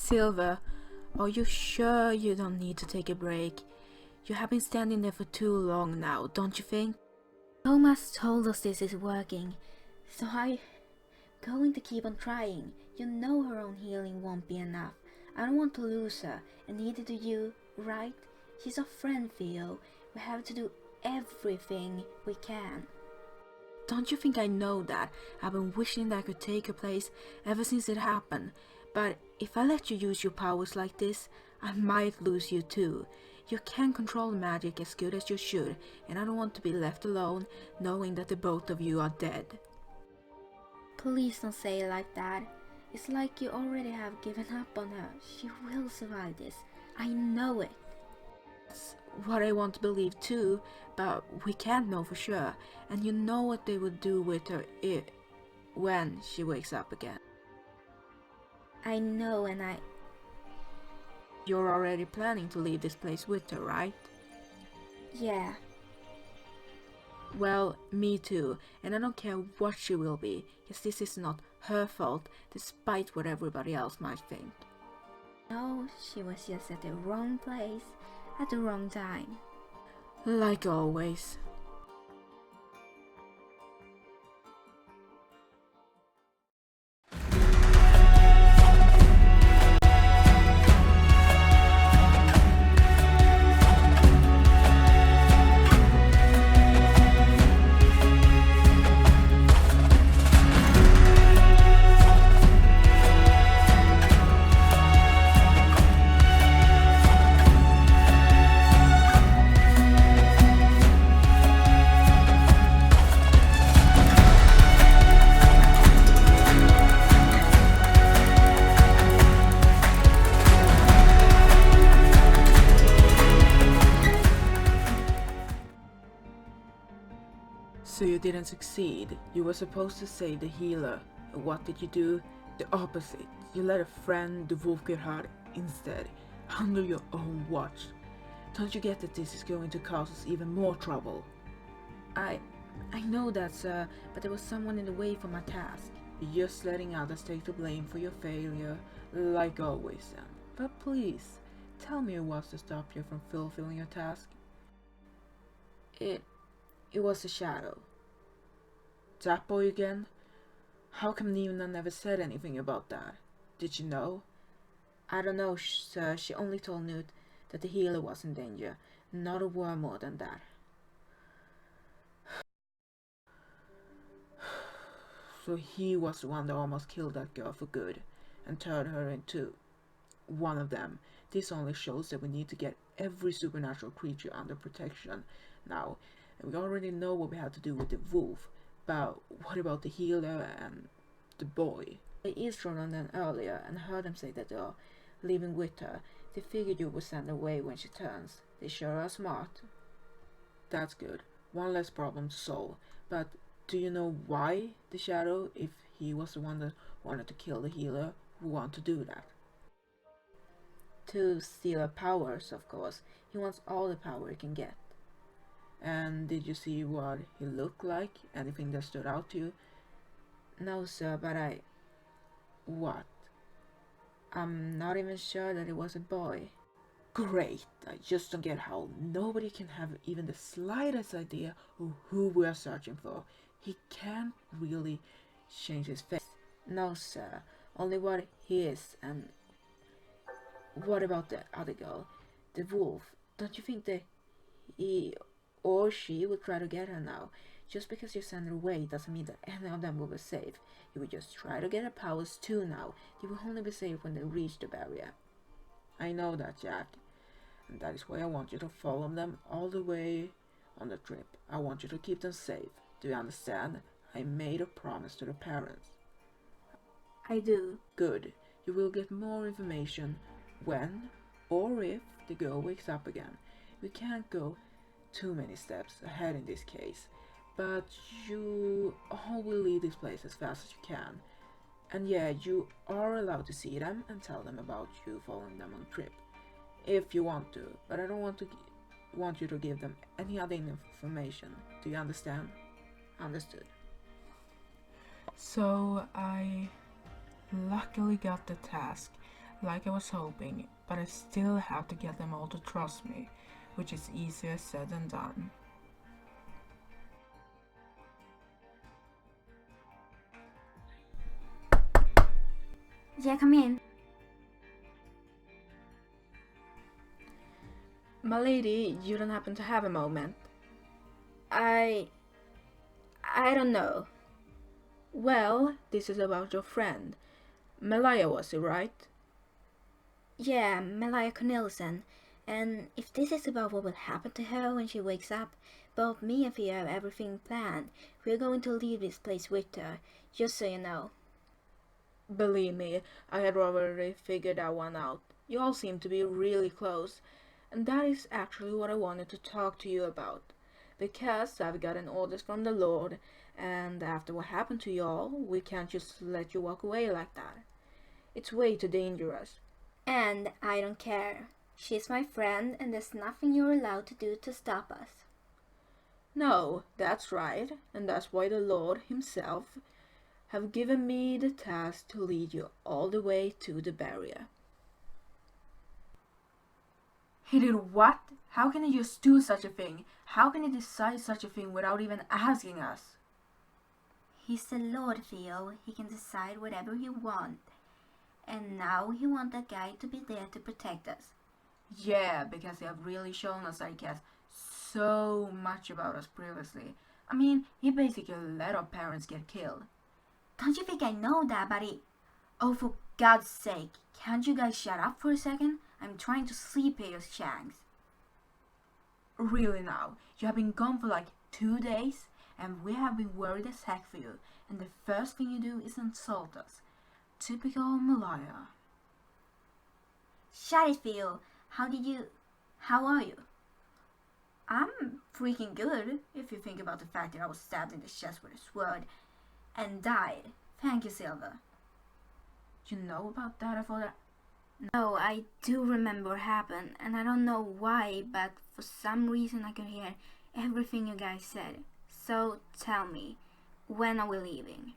Silver, are you sure you don't need to take a break? You have been standing there for too long now, don't you think? Thomas told us this is working, so I'm going to keep on trying. You know her own healing won't be enough. I don't want to lose her, and neither do you, right? She's our friend, Theo. We have to do everything we can. Don't you think I know that? I've been wishing that I could take her place ever since it happened. But if I let you use your powers like this, I might lose you too. You can't control magic as good as you should, and I don't want to be left alone knowing that the both of you are dead. Please don't say it like that. It's like you already have given up on her. She will survive this. I know it. That's what I want to believe too, but we can't know for sure. And you know what they would do with her when she wakes up again. I know, and You're already planning to leave this place with her, right? Yeah. Well, me too, and I don't care what she will be, because this is not her fault, despite what everybody else might think. No, she was just at the wrong place, at the wrong time. Like always. So you didn't succeed. You were supposed to save the healer. And what did you do? The opposite. You let a friend, the wolf, get hurt instead, under your own watch. Don't you get that this is going to cause us even more trouble? I know that, sir, but there was someone in the way for my task. You're just letting others take the blame for your failure, like always, Sam. But please, tell me what was to stop you from fulfilling your task. It was a shadow. That boy again? How come Nina never said anything about that? Did you know? I don't know, sir. She only told Newt that the healer was in danger. Not a word more than that. So he was the one that almost killed that girl for good and turned her into one of them. This only shows that we need to get every supernatural creature under protection now. And we already know what we have to do with the wolf, but what about the healer and the boy? I eavesdropped on them earlier and heard them say that they are leaving with her. They figured you would send her away when she turns. They sure are smart. That's good. One less problem to solve. But do you know why the shadow, if he was the one that wanted to kill the healer, would want to do that? To steal her powers, of course. He wants all the power he can get. And did you see what he looked like? Anything that stood out to you? No, sir, but What? I'm not even sure that it was a boy. Great! I just don't get how nobody can have even the slightest idea of who we are searching for. He can't really change his face. No, sir. Only what he is. And what about the other girl? The wolf. Don't you think that he or she would try to get her now? Just because you send her away doesn't mean that any of them will be safe. You would just try to get her powers too now. They will only be safe when they reach the barrier. I know that, Jack. And that is why I want you to follow them all the way on the trip. I want you to keep them safe. Do you understand? I made a promise to the parents. I do. Good. You will get more information when or if the girl wakes up again. We can't go too many steps ahead in this case, but you all will leave this place as fast as you can. And yeah, you are allowed to see them and tell them about you following them on the trip, if you want to, but I don't want you to give them any other information. Do you understand? Understood. So I luckily got the task. like I was hoping, but I still have to get them all to trust me, which is easier said than done. Yeah, come in. My lady, you don't happen to have a moment? I don't know. Well, this is about your friend. Malaya, was it right? Yeah, Malaya Cornelison. And if this is about what will happen to her when she wakes up, both me and Fia have everything planned. We're going to leave this place with her, just so you know. Believe me, I had already figured that one out. You all seem to be really close, and that is actually what I wanted to talk to you about. Because I've gotten orders from the Lord, and after what happened to y'all, we can't just let you walk away like that. It's way too dangerous. And I don't care. She's my friend, and there's nothing you're allowed to do to stop us. No, that's right, and that's why the Lord himself have given me the task to lead you all the way to the barrier. He did what? How can he just do such a thing? How can he decide such a thing without even asking us? He's the Lord, Theo. He can decide whatever he wants. And now he wants that guy to be there to protect us. Yeah, because they have really shown us that he cares so much about us previously. I mean, he basically let our parents get killed. Don't you think I know that, buddy? Oh, for God's sake, can't you guys shut up for a second? I'm trying to sleep here, you shanks. Really now, you have been gone for like 2 days, and we have been worried as heck for you, and the first thing you do is insult us. Typical Malaya. Shut it, Theo. How are you? I'm freaking good, if you think about the fact that I was stabbed in the chest with a sword and died. Thank you, Silver. You know about that? I thought that... No, I do remember what happened, and I don't know why, but for some reason I could hear everything you guys said. So tell me, when are we leaving?